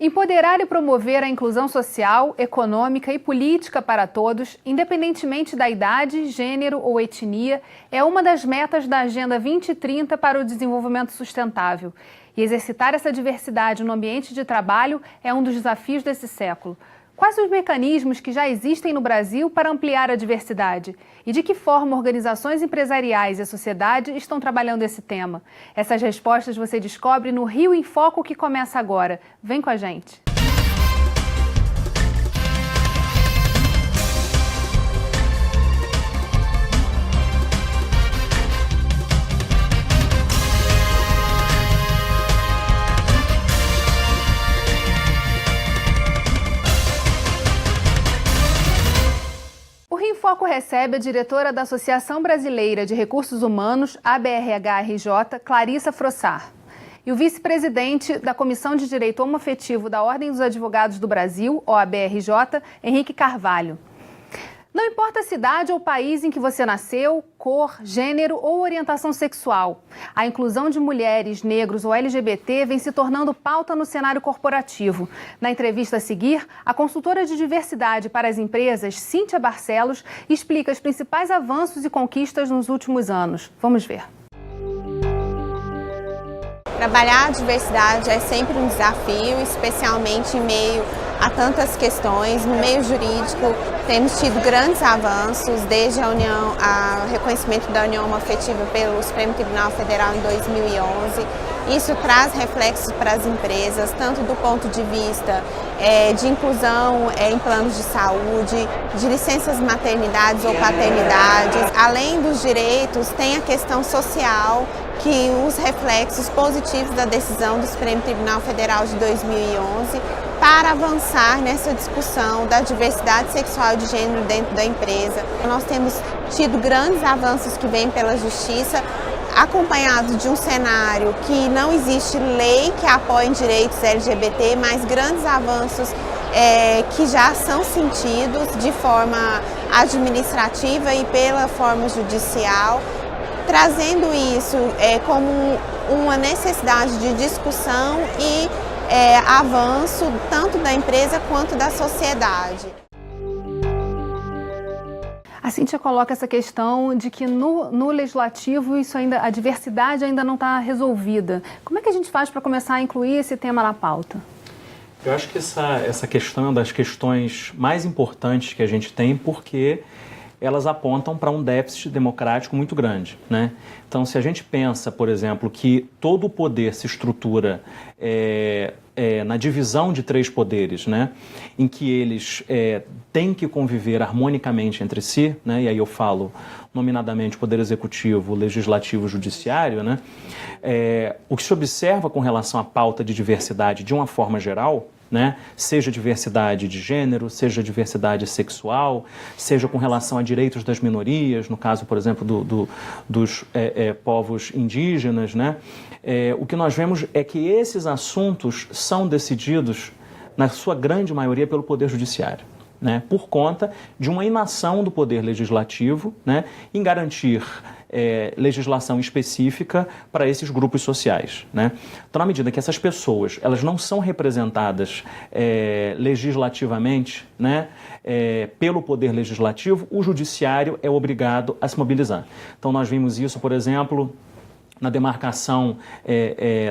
Empoderar e promover a inclusão social, econômica e política para todos, independentemente da idade, gênero ou etnia, é uma das metas da Agenda 2030 para o Desenvolvimento Sustentável. E exercitar essa diversidade no ambiente de trabalho é um dos desafios desse século. Quais os mecanismos que já existem no Brasil para ampliar a diversidade? E de que forma organizações empresariais e a sociedade estão trabalhando esse tema? Essas respostas você descobre no Rio em Foco, que começa agora. Vem com a gente! O Foco recebe a diretora da Associação Brasileira de Recursos Humanos, ABRH-RJ, Clarissa Frossar, e o vice-presidente da Comissão de Direito Homoafetivo da Ordem dos Advogados do Brasil, OAB-RJ, Henrique Carvalho. Não importa a cidade ou país em que você nasceu, cor, gênero ou orientação sexual, a inclusão de mulheres, negros ou LGBT vem se tornando pauta no cenário corporativo. Na entrevista a seguir, a consultora de diversidade para as empresas, Cíntia Barcelos, explica os principais avanços e conquistas nos últimos anos. Vamos ver. Trabalhar a diversidade é sempre um desafio, especialmente em meio a tantas questões. No meio jurídico, temos tido grandes avanços, desde o reconhecimento da união homoafetiva pelo Supremo Tribunal Federal em 2011. Isso traz reflexos para as empresas, tanto do ponto de vista de inclusão em planos de saúde, de licenças maternidades ou paternidades. Além dos direitos, tem a questão social, que os reflexos positivos da decisão do Supremo Tribunal Federal de 2011 para avançar nessa discussão da diversidade sexual e de gênero dentro da empresa. Nós temos tido grandes avanços que vêm pela Justiça, acompanhados de um cenário que não existe lei que apoie direitos LGBT, mas grandes avanços que já são sentidos de forma administrativa e pela forma judicial, trazendo isso como uma necessidade de discussão e avanço tanto da empresa quanto da sociedade. A Cíntia coloca essa questão de que no legislativo a diversidade ainda não está resolvida. Como é que a gente faz para começar a incluir esse tema na pauta? Eu acho que essa questão é uma das questões mais importantes que a gente tem, porque elas apontam para um déficit democrático muito grande, né? Então, se a gente pensa, por exemplo, que todo o poder se estrutura na divisão de três poderes, né? Em que eles têm que conviver harmonicamente entre si, né? E aí eu falo nominadamente poder executivo, legislativo e judiciário, né? O que se observa com relação à pauta de diversidade de uma forma geral, né? Seja diversidade de gênero, seja diversidade sexual, seja com relação a direitos das minorias, no caso, por exemplo, dos povos indígenas, né? O que nós vemos é que esses assuntos são decididos, na sua grande maioria, pelo Poder Judiciário, né? Por conta de uma inação do Poder Legislativo, né? Em garantir legislação específica para esses grupos sociais, né? Então, na medida que essas pessoas elas não são representadas legislativamente, né, pelo Poder Legislativo, o Judiciário é obrigado a se mobilizar. Então, nós vimos isso, por exemplo, na demarcação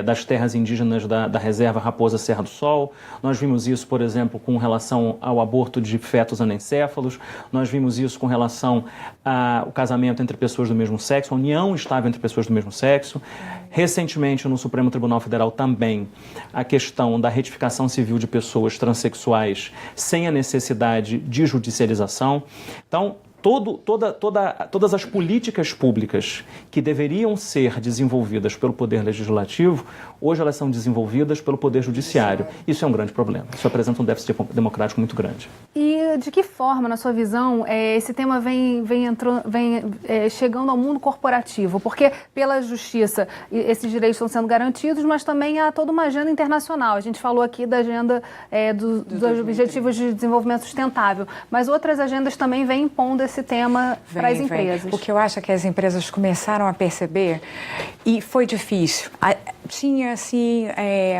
das terras indígenas da reserva Raposa Serra do Sol. Nós vimos isso, por exemplo, com relação ao aborto de fetos anencéfalos. Nós vimos isso com relação ao casamento entre pessoas do mesmo sexo, a união estável entre pessoas do mesmo sexo. Recentemente, no Supremo Tribunal Federal também, a questão da retificação civil de pessoas transexuais sem a necessidade de judicialização. Então, todas as políticas públicas que deveriam ser desenvolvidas pelo Poder Legislativo, hoje elas são desenvolvidas pelo Poder Judiciário. Isso é um grande problema. Isso apresenta um déficit democrático muito grande. E de que forma, na sua visão, esse tema vem chegando ao mundo corporativo? Porque pela Justiça esses direitos estão sendo garantidos, mas também há toda uma agenda internacional. A gente falou aqui da agenda dos Objetivos de Desenvolvimento Sustentável, mas outras agendas também vêm impondo esse tema para as empresas. O que eu acho é que as empresas começaram a perceber, e foi difícil, tinha assim,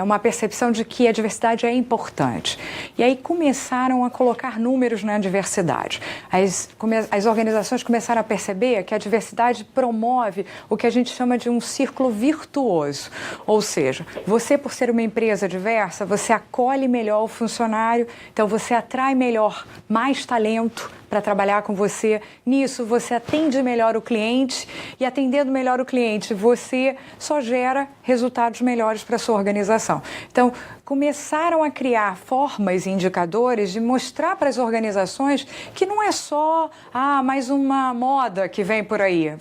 uma percepção de que a diversidade é importante. E aí começaram a colocar números na diversidade. As organizações começaram a perceber que a diversidade promove o que a gente chama de um círculo virtuoso. Ou seja, você, por ser uma empresa diversa, você acolhe melhor o funcionário, então você atrai melhor, mais talento para trabalhar com você. Nisso, você atende melhor o cliente e, atendendo melhor o cliente, você só gera resultados melhores para a sua organização. Então, começaram a criar formas e indicadores de mostrar para as organizações que não é só mais uma moda que vem por aí.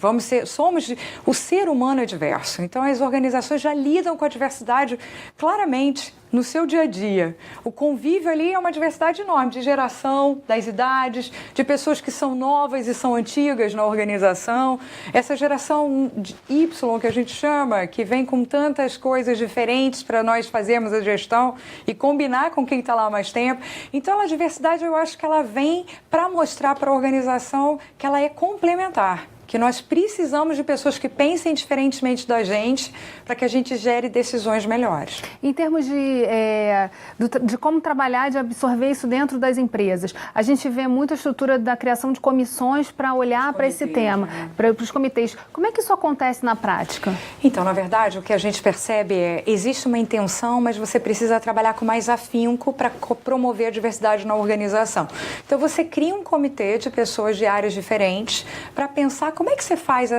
O ser humano é diverso. Então, as organizações já lidam com a diversidade claramente no seu dia a dia. O convívio ali é uma diversidade enorme de geração, das idades, de pessoas que são novas e são antigas na organização. Essa geração Y, que a gente chama, que vem com tantas coisas diferentes para nós fazermos a gestão e combinar com quem está lá há mais tempo. Então, a diversidade, eu acho que ela vem para mostrar para a organização que ela é complementar, que nós precisamos de pessoas que pensem diferentemente da gente para que a gente gere decisões melhores. Em termos de como trabalhar, de absorver isso dentro das empresas, a gente vê muita estrutura da criação de comissões para olhar para esse tema, para os comitês. Como é que isso acontece na prática? Então, na verdade, o que a gente percebe existe uma intenção, mas você precisa trabalhar com mais afinco para promover a diversidade na organização. Então, você cria um comitê de pessoas de áreas diferentes para pensar como é que você faz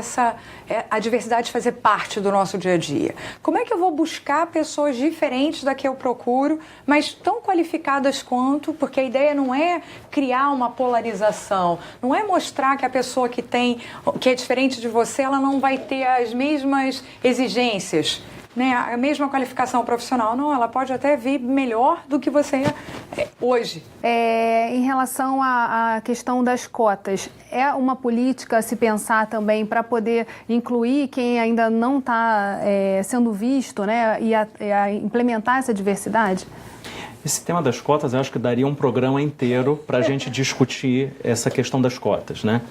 a diversidade fazer parte do nosso dia a dia? Como é que eu vou buscar pessoas diferentes da que eu procuro, mas tão qualificadas quanto, porque a ideia não é criar uma polarização, não é mostrar que a pessoa que é diferente de você, ela não vai ter as mesmas exigências, né, a mesma qualificação profissional. Não, ela pode até vir melhor do que você é hoje. Em relação à questão das cotas, é uma política a se pensar também para poder incluir quem ainda não está sendo visto, né, e a implementar essa diversidade? Esse tema das cotas, eu acho que daria um programa inteiro para a gente discutir essa questão das cotas, né?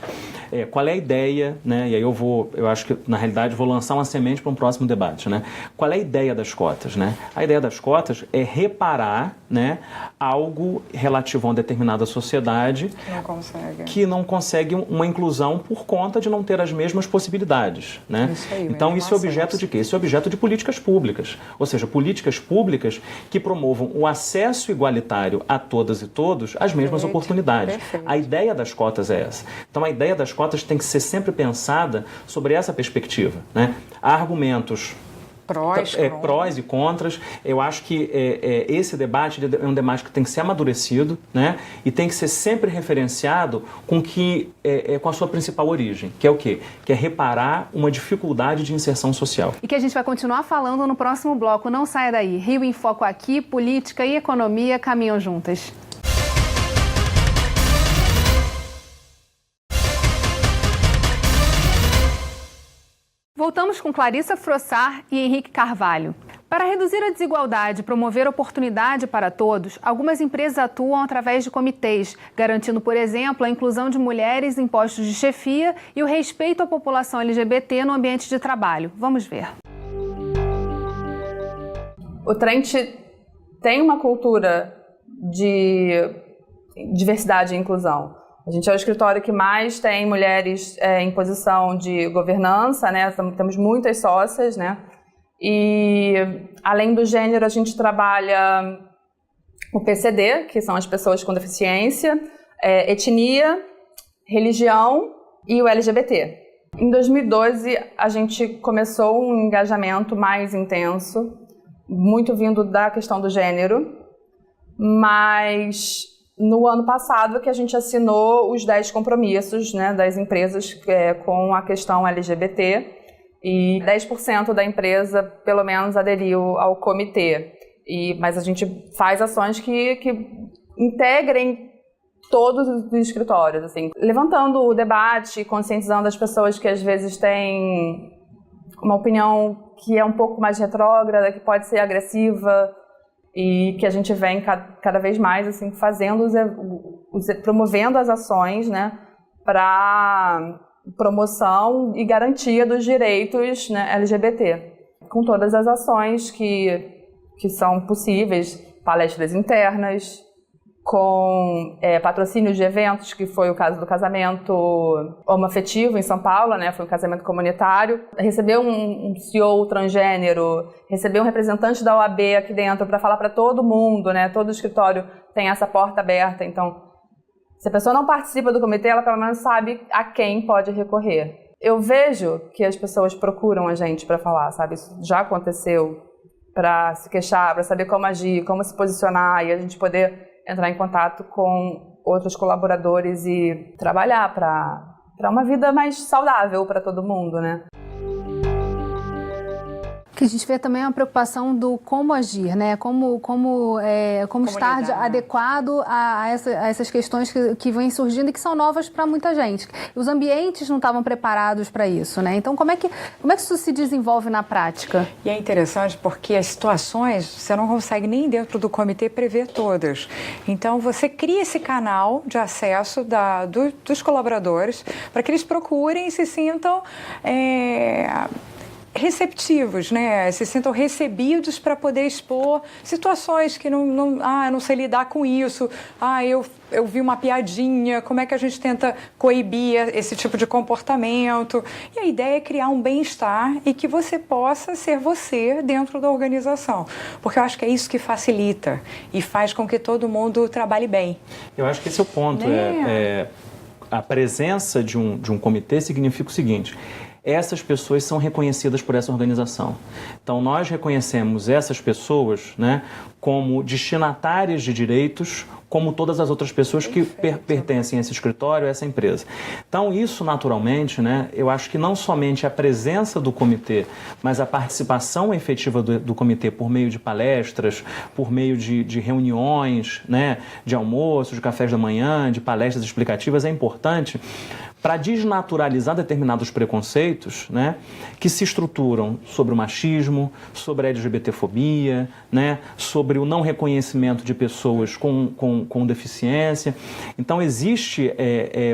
Qual é a ideia, né? E aí eu acho que, na realidade, vou lançar uma semente para um próximo debate, né? Qual é a ideia das cotas, né? A ideia das cotas é reparar, né, algo relativo a uma determinada sociedade que não consegue uma inclusão por conta de não ter as mesmas possibilidades, né? Então, isso é objeto de quê? Isso é objeto de políticas públicas, ou seja, políticas públicas que promovam o acesso igualitário a todas e todos às mesmas oportunidades. A ideia das cotas é essa. Então, a ideia das cotas tem que ser sempre pensada sobre essa perspectiva, né? Há argumentos prós e contras. Eu acho que esse debate é um debate que tem que ser amadurecido, né? E tem que ser sempre referenciado com a sua principal origem, que é o quê? Que é reparar uma dificuldade de inserção social. E que a gente vai continuar falando no próximo bloco. Não saia daí. Rio em Foco aqui, política e economia caminham juntas. Voltamos com Clarissa Frossard e Henrique Carvalho. Para reduzir a desigualdade e promover oportunidade para todos, algumas empresas atuam através de comitês, garantindo, por exemplo, a inclusão de mulheres em postos de chefia e o respeito à população LGBT no ambiente de trabalho. Vamos ver. O Trent tem uma cultura de diversidade e inclusão. A gente é o escritório que mais tem mulheres em posição de governança, né? Temos muitas sócias, né? E, além do gênero, a gente trabalha o PCD, que são as pessoas com deficiência, etnia, religião e o LGBT. Em 2012, a gente começou um engajamento mais intenso, muito vindo da questão do gênero, mas no ano passado que a gente assinou os 10 compromissos, né, das empresas com a questão LGBT, e 10% da empresa, pelo menos, aderiu ao comitê. Mas a gente faz ações que integrem todos os escritórios, assim, levantando o debate, conscientizando as pessoas que às vezes têm uma opinião que é um pouco mais retrógrada, que pode ser agressiva, e que a gente vem cada vez mais assim, promovendo as ações, né, para promoção e garantia dos direitos, né, LGBT. com todas as ações que são possíveis, palestras internas, com patrocínios de eventos, que foi o caso do casamento homoafetivo em São Paulo, né? Foi um casamento comunitário. Receber um CEO transgênero, receber um representante da OAB aqui dentro para falar para todo mundo, né? Todo escritório tem essa porta aberta. Então, se a pessoa não participa do comitê, ela pelo menos sabe a quem pode recorrer. Eu vejo que as pessoas procuram a gente para falar, sabe? Isso já aconteceu, para se queixar, para saber como agir, como se posicionar e a gente poder entrar em contato com outros colaboradores e trabalhar para uma vida mais saudável para todo mundo, né? Que a gente vê também uma preocupação do como agir, né? Como estar adequado a essas questões que vêm surgindo e que são novas para muita gente. Os ambientes não estavam preparados para isso, né? Então, como é que isso se desenvolve na prática? E é interessante porque as situações você não consegue nem dentro do comitê prever todas. Então, você cria esse canal de acesso dos colaboradores para que eles procurem e se sintam receptivos, né? Se sintam recebidos para poder expor situações que eu não sei lidar com isso, eu vi uma piadinha, como é que a gente tenta coibir esse tipo de comportamento? E a ideia é criar um bem-estar e que você possa ser você dentro da organização, porque eu acho que é isso que facilita e faz com que todo mundo trabalhe bem. Eu acho que esse é o ponto, a presença de um comitê significa o seguinte: essas pessoas são reconhecidas por essa organização. Então, nós reconhecemos essas pessoas, né, como destinatárias de direitos, como todas as outras pessoas que pertencem a esse escritório, a essa empresa. Então, isso naturalmente, né, eu acho que não somente a presença do comitê, mas a participação efetiva do comitê por meio de palestras, por meio de reuniões, né, de almoço, de cafés da manhã, de palestras explicativas, é importante para desnaturalizar determinados preconceitos, né, que se estruturam sobre o machismo, sobre a LGBTfobia, né, sobre o não reconhecimento de pessoas com deficiência. Então, existe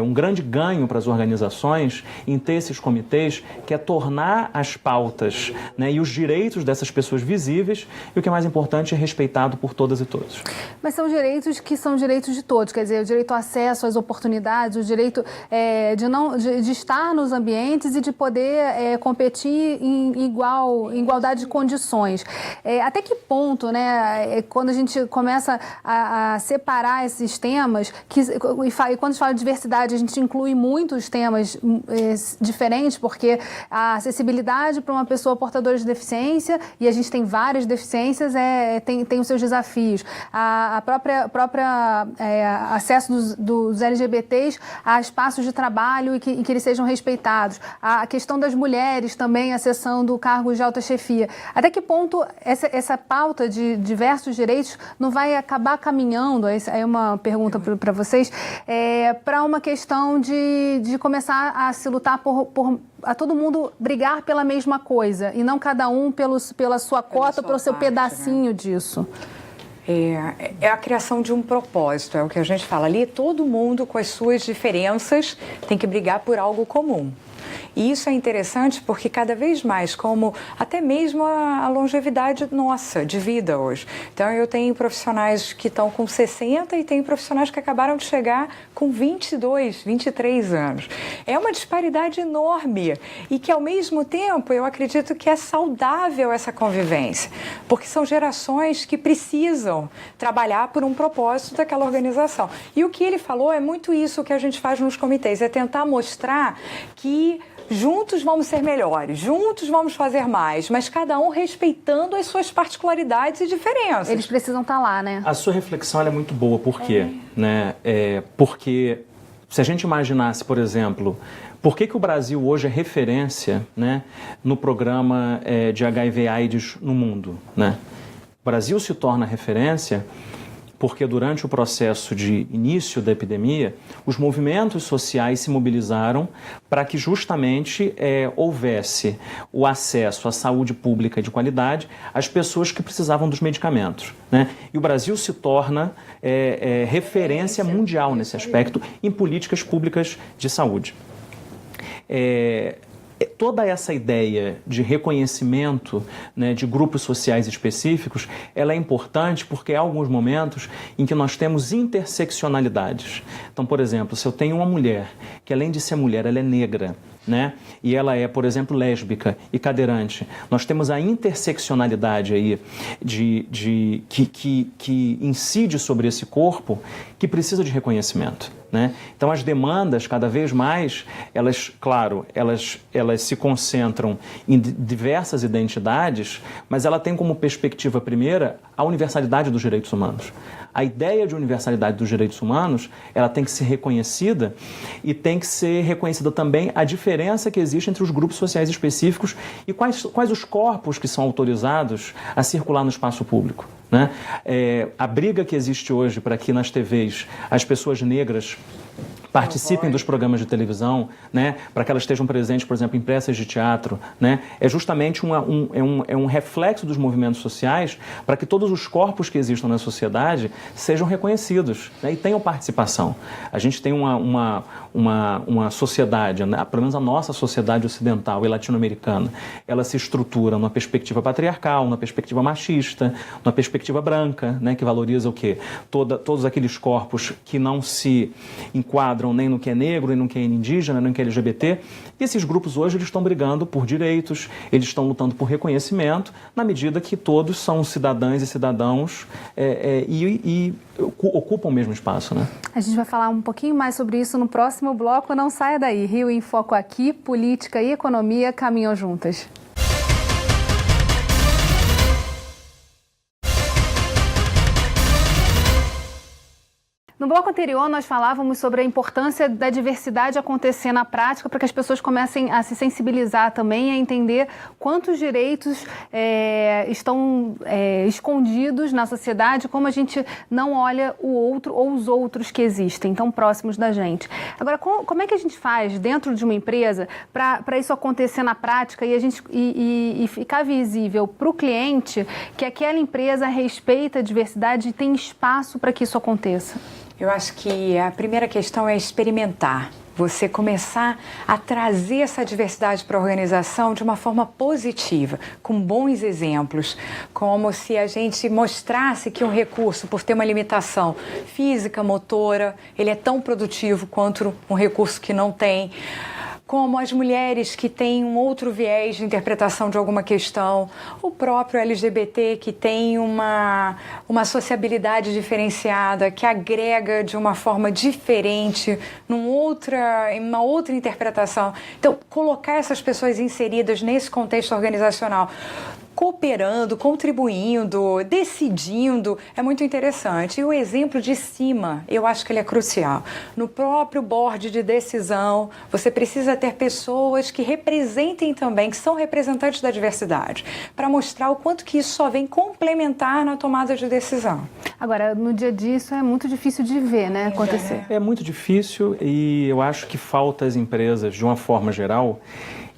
um grande ganho para as organizações em ter esses comitês, que é tornar as pautas, né, e os direitos dessas pessoas visíveis, e o que é mais importante, é respeitado por todas e todos. Mas são direitos que são direitos de todos, quer dizer, o direito ao acesso às oportunidades, o direito de estar nos ambientes e de poder competir em igualdade de condições. Até que ponto, né, quando a gente começa a separar esses temas, e quando a gente fala de diversidade, a gente inclui muitos temas diferentes, porque a acessibilidade para uma pessoa portadora de deficiência, e a gente tem várias deficiências, tem os seus desafios. A própria acesso dos LGBTs a espaços de trabalho e que eles sejam respeitados. A questão das mulheres também acessando cargos de alta chefia. Até que ponto essa pauta de diversos direitos não vai acabar caminhando, essa é uma pergunta para vocês, para uma questão de começar a se lutar a todo mundo brigar pela mesma coisa e não cada um pela sua cota, pelo seu pedacinho, né, disso? É a criação de um propósito, é o que a gente fala ali, todo mundo com as suas diferenças tem que brigar por algo comum. E isso é interessante porque cada vez mais, como até mesmo a longevidade nossa, de vida hoje. Então, eu tenho profissionais que estão com 60 e tenho profissionais que acabaram de chegar com 22, 23 anos. É uma disparidade enorme e que, ao mesmo tempo, eu acredito que é saudável essa convivência, porque são gerações que precisam trabalhar por um propósito daquela organização. E o que ele falou é muito isso que a gente faz nos comitês, é tentar mostrar que juntos vamos ser melhores, juntos vamos fazer mais, mas cada um respeitando as suas particularidades e diferenças. Eles precisam estar lá, né? A sua reflexão ela é muito boa, por quê? Né? Porque se a gente imaginasse, por exemplo, por que o Brasil hoje é referência, né, no programa de HIV/AIDS no mundo, né? O Brasil se torna referência porque durante o processo de início da epidemia, os movimentos sociais se mobilizaram para que justamente houvesse o acesso à saúde pública de qualidade às pessoas que precisavam dos medicamentos, né? E o Brasil se torna referência mundial nesse aspecto em políticas públicas de saúde. toda essa ideia de reconhecimento, né, de grupos sociais específicos, ela é importante porque há alguns momentos em que nós temos interseccionalidades. Então, por exemplo, se eu tenho uma mulher que, além de ser mulher, ela é negra, né? E ela é, por exemplo, lésbica e cadeirante. Nós temos a interseccionalidade aí que incide sobre esse corpo que precisa de reconhecimento, né? Então as demandas, cada vez mais, elas se concentram em diversas identidades, mas ela tem como perspectiva primeira a universalidade dos direitos humanos. A ideia de universalidade dos direitos humanos, ela tem que ser reconhecida e tem que ser reconhecida também a diferença que existe entre os grupos sociais específicos e quais os corpos que são autorizados a circular no espaço público, né? A briga que existe hoje para que nas TVs as pessoas negras participem dos programas de televisão, né, para que elas estejam presentes, por exemplo, em peças de teatro, né, é justamente um reflexo dos movimentos sociais para que todos os corpos que existam na sociedade sejam reconhecidos, né, e tenham participação. A gente tem uma sociedade, né, pelo menos a nossa sociedade ocidental e latino-americana, ela se estrutura numa perspectiva patriarcal, numa perspectiva machista, numa perspectiva branca, né, que valoriza o quê? Todos aqueles corpos que não se enquadram nem no que é negro, nem no que é indígena, nem no que é LGBT. E esses grupos hoje eles estão brigando por direitos, eles estão lutando por reconhecimento, na medida que todos são cidadãs e cidadãos e ocupam o mesmo espaço, né? A gente vai falar um pouquinho mais sobre isso no próximo bloco. Não saia daí. Rio em Foco aqui, política e economia caminham juntas. No bloco anterior, nós falávamos sobre a importância da diversidade acontecer na prática para que as pessoas comecem a se sensibilizar também, a entender quantos direitos estão escondidos na sociedade, como a gente não olha o outro ou os outros que existem, tão próximos da gente. Agora, como é que a gente faz dentro de uma empresa para isso acontecer na prática e ficar visível para o cliente que aquela empresa respeita a diversidade e tem espaço para que isso aconteça? Eu acho que a primeira questão é experimentar. Você começar a trazer essa diversidade para a organização de uma forma positiva, com bons exemplos, como se a gente mostrasse que um recurso, por ter uma limitação física, motora, ele é tão produtivo quanto um recurso que não tem. Como as mulheres que têm um outro viés de interpretação de alguma questão, o próprio LGBT que tem uma sociabilidade diferenciada, que agrega de uma forma diferente, em uma outra interpretação. Então, colocar essas pessoas inseridas nesse contexto organizacional, cooperando, contribuindo, decidindo, é muito interessante. E o exemplo de cima, eu acho que ele é crucial. No próprio board de decisão, você precisa ter pessoas que representem também, que são representantes da diversidade, para mostrar o quanto que isso só vem complementar na tomada de decisão. Agora, no dia a dia, isso é muito difícil de ver, né, acontecer. É muito difícil e eu acho que falta às empresas, de uma forma geral,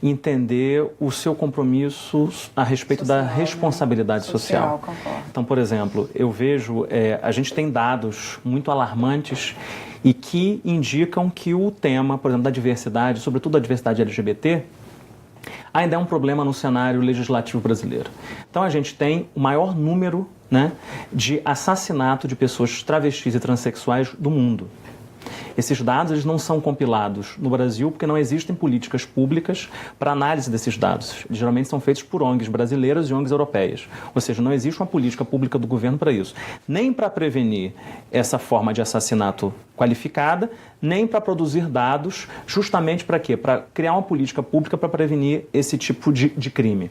entender o seu compromisso a respeito da responsabilidade social. Então, por exemplo, eu vejo, a gente tem dados muito alarmantes e que indicam que o tema, por exemplo, da diversidade, sobretudo a diversidade LGBT, ainda é um problema no cenário legislativo brasileiro. Então, a gente tem o maior número, né, de assassinato de pessoas travestis e transexuais do mundo. Esses dados eles não são compilados no Brasil porque não existem políticas públicas para análise desses dados. Eles geralmente são feitos por ONGs brasileiras e ONGs europeias. Ou seja, não existe uma política pública do governo para isso. Nem para prevenir essa forma de assassinato qualificada, nem para produzir dados justamente para quê? Para criar uma política pública para prevenir esse tipo de crime.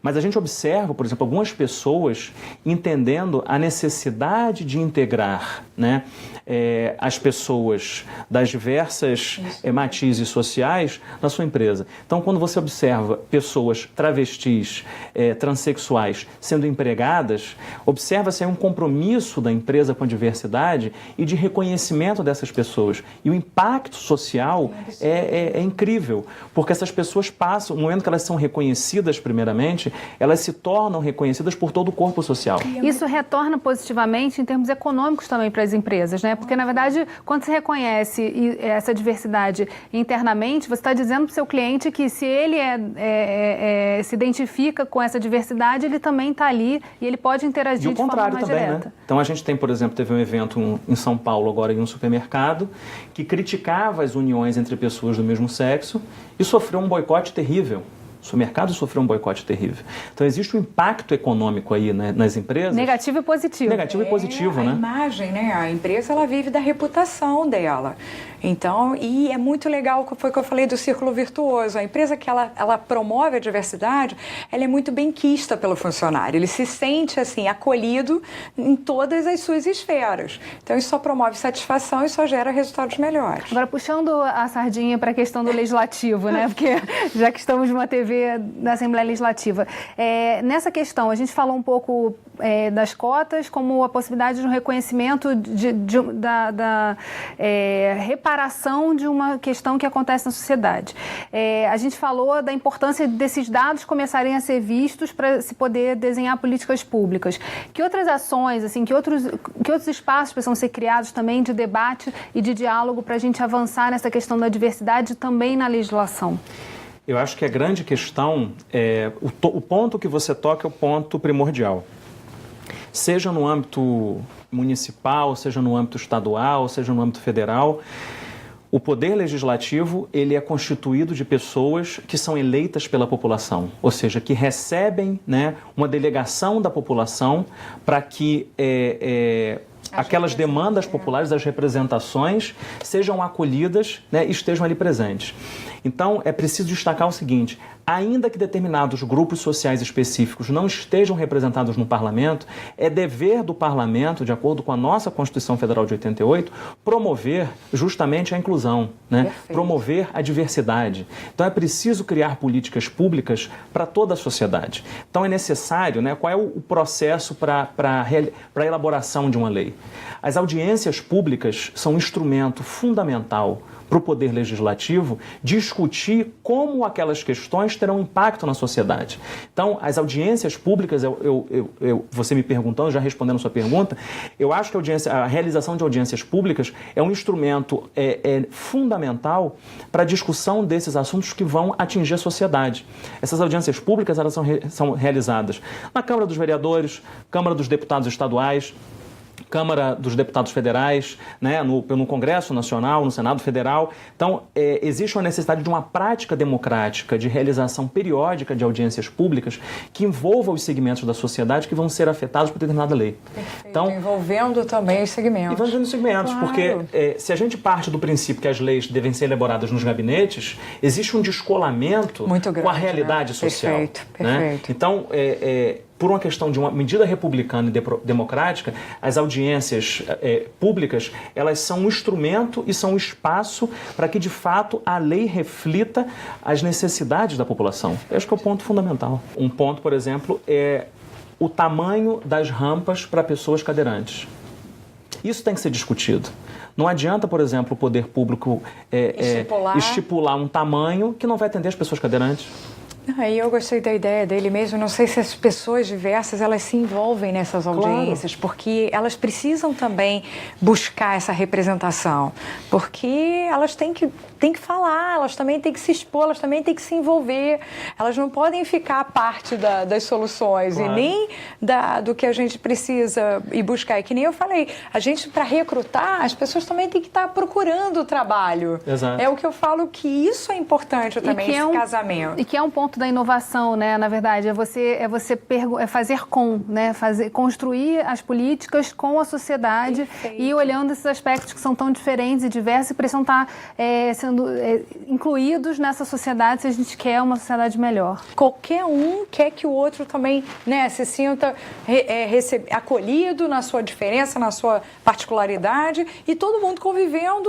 Mas a gente observa, por exemplo, algumas pessoas entendendo a necessidade de integrar, né, as pessoas das diversas matizes sociais na sua empresa. Então, quando você observa pessoas travestis, transexuais sendo empregadas, observa-se aí um compromisso da empresa com a diversidade e de reconhecimento desenvolvimento dessas pessoas. E o impacto social é incrível, porque essas pessoas passam, no momento que elas são reconhecidas primeiramente, elas se tornam reconhecidas por todo o corpo social. Isso retorna positivamente em termos econômicos também para as empresas, né? Porque, na verdade, quando você reconhece essa diversidade internamente, você está dizendo para o seu cliente que se ele se identifica com essa diversidade, ele também está ali e ele pode interagir de forma mais também, direta. Né? Então a gente tem, por exemplo, teve um evento em São Paulo agora em um supermercado que criticava as uniões entre pessoas do mesmo sexo e sofreu um boicote terrível. O supermercado sofreu um boicote terrível. Então existe um impacto econômico aí, né, nas empresas. Negativo e positivo. Negativo e positivo, né? A imagem, né? A empresa, ela vive da reputação dela. Então, e é muito legal, foi o que eu falei do círculo virtuoso. A empresa que ela promove a diversidade, ela é muito benquista pelo funcionário. Ele se sente, assim, acolhido em todas as suas esferas. Então, isso só promove satisfação e só gera resultados melhores. Agora, puxando a sardinha para a questão do legislativo, né? Porque já que estamos numa TV da Assembleia Legislativa. Nessa questão, a gente falou um pouco das cotas como a possibilidade de um reconhecimento da reparação de uma questão que acontece na sociedade. A gente falou da importância desses dados começarem a ser vistos para se poder desenhar políticas públicas. Que outras ações, assim, que outros espaços precisam ser criados também de debate e de diálogo para a gente avançar nessa questão da diversidade também na legislação? Eu acho que a grande questão, o ponto que você toca é o ponto primordial. Seja no âmbito municipal, seja no âmbito estadual, seja no âmbito federal, o poder legislativo ele é constituído de pessoas que são eleitas pela população, ou seja, que recebem, né, uma delegação da população para que aquelas demandas populares, as representações, sejam acolhidas, né, e estejam ali presentes. Então, é preciso destacar o seguinte: ainda que determinados grupos sociais específicos não estejam representados no parlamento, é dever do parlamento, de acordo com a nossa Constituição Federal de 88, promover justamente a inclusão, né? Promover a diversidade. Então, é preciso criar políticas públicas para toda a sociedade. Então, é necessário, né? Qual é o processo para a elaboração de uma lei? As audiências públicas são um instrumento fundamental para o Poder Legislativo discutir como aquelas questões terão impacto na sociedade. Então, as audiências públicas, você me perguntando, já respondendo a sua pergunta, eu acho que a realização de audiências públicas é um instrumento fundamental para a discussão desses assuntos que vão atingir a sociedade. Essas audiências públicas elas são realizadas na Câmara dos Vereadores, Câmara dos Deputados Estaduais, Câmara dos Deputados Federais, né, no Congresso Nacional, no Senado Federal. Então, existe uma necessidade de uma prática democrática de realização periódica de audiências públicas que envolva os segmentos da sociedade que vão ser afetados por determinada lei. Perfeito. Então, envolvendo também os segmentos. Envolvendo os segmentos, claro. Porque se a gente parte do princípio que as leis devem ser elaboradas nos gabinetes, existe um descolamento muito grande, com a realidade, né, social. Perfeito, perfeito. Né? Então, por uma questão de uma medida republicana e democrática, as audiências públicas, elas são um instrumento e são um espaço para que, de fato, a lei reflita as necessidades da população. Eu acho que é o ponto fundamental. Um ponto, por exemplo, é o tamanho das rampas para pessoas cadeirantes. Isso tem que ser discutido. Não adianta, por exemplo, o poder público estipular um tamanho que não vai atender as pessoas cadeirantes. Aí eu gostei da ideia dele mesmo. Não sei se as pessoas diversas elas se envolvem nessas audiências, claro, porque elas precisam também buscar essa representação, porque elas têm que falar, elas também têm que se expor, elas também têm que se envolver, elas não podem ficar parte das soluções, claro, e nem do que a gente precisa ir buscar. E que nem eu falei, a gente, para recrutar, as pessoas também têm que estar procurando o trabalho. Exato. É o que eu falo, que isso é importante também, esse casamento. E que é um ponto da inovação, né? Na verdade, fazer né? Construir as políticas com a sociedade. Perfeito. E olhando esses aspectos que são tão diferentes e diversos e precisam estar sendo incluídos nessa sociedade se a gente quer uma sociedade melhor. Qualquer um quer que o outro também, né, se sinta acolhido na sua diferença, na sua particularidade, e todo mundo convivendo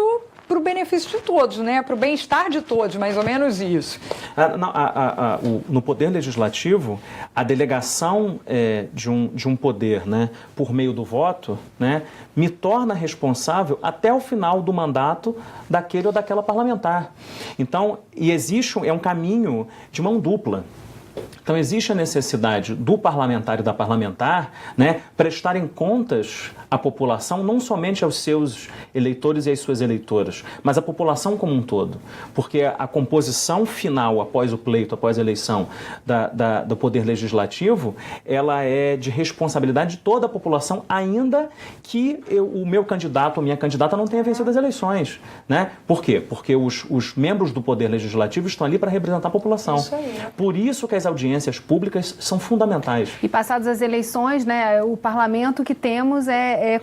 para o benefício de todos, né? Para o bem-estar de todos, mais ou menos isso. No poder legislativo, a delegação de um poder, né, por meio do voto, né, me torna responsável até o final do mandato daquele ou daquela parlamentar. Então, existe um caminho de mão dupla. Então, existe a necessidade do parlamentar e da parlamentar, né, prestarem contas à população, não somente aos seus eleitores e às suas eleitoras, mas à população como um todo. Porque a composição final, após o pleito, após a eleição do Poder Legislativo, ela é de responsabilidade de toda a população, ainda que o meu candidato ou minha candidata não tenha vencido as eleições. Né? Por quê? Porque os membros do Poder Legislativo estão ali para representar a população. Isso aí. Por isso que as audiências públicas são fundamentais. E passadas as eleições, né, o parlamento que temos é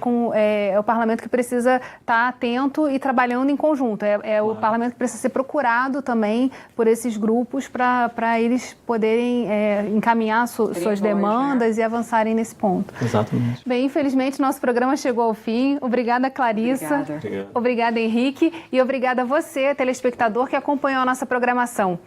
o parlamento que precisa estar atento e trabalhando em conjunto. O parlamento que precisa ser procurado também por esses grupos para eles poderem encaminhar suas demandas, né, e avançarem nesse ponto. Exatamente. Bem, infelizmente, nosso programa chegou ao fim. Obrigada, Clarissa. Obrigada, Henrique. E obrigada a você, telespectador, que acompanhou a nossa programação.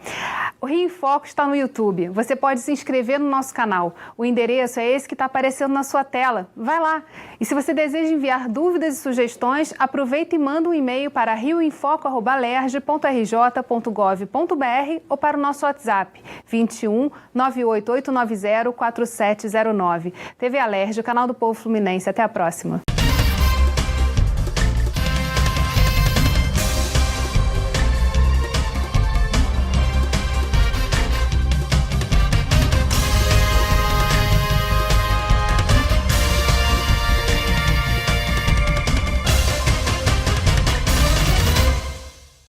O Rio em Foco está no YouTube. Você pode se inscrever no nosso canal. O endereço é esse que está aparecendo na sua tela. Vai lá. E se você deseja enviar dúvidas e sugestões, aproveita e manda um e-mail para rioinfoco@lerj.rj.gov.br ou para o nosso WhatsApp 21 98890 4709. TV Alerj, o canal do Povo Fluminense. Até a próxima.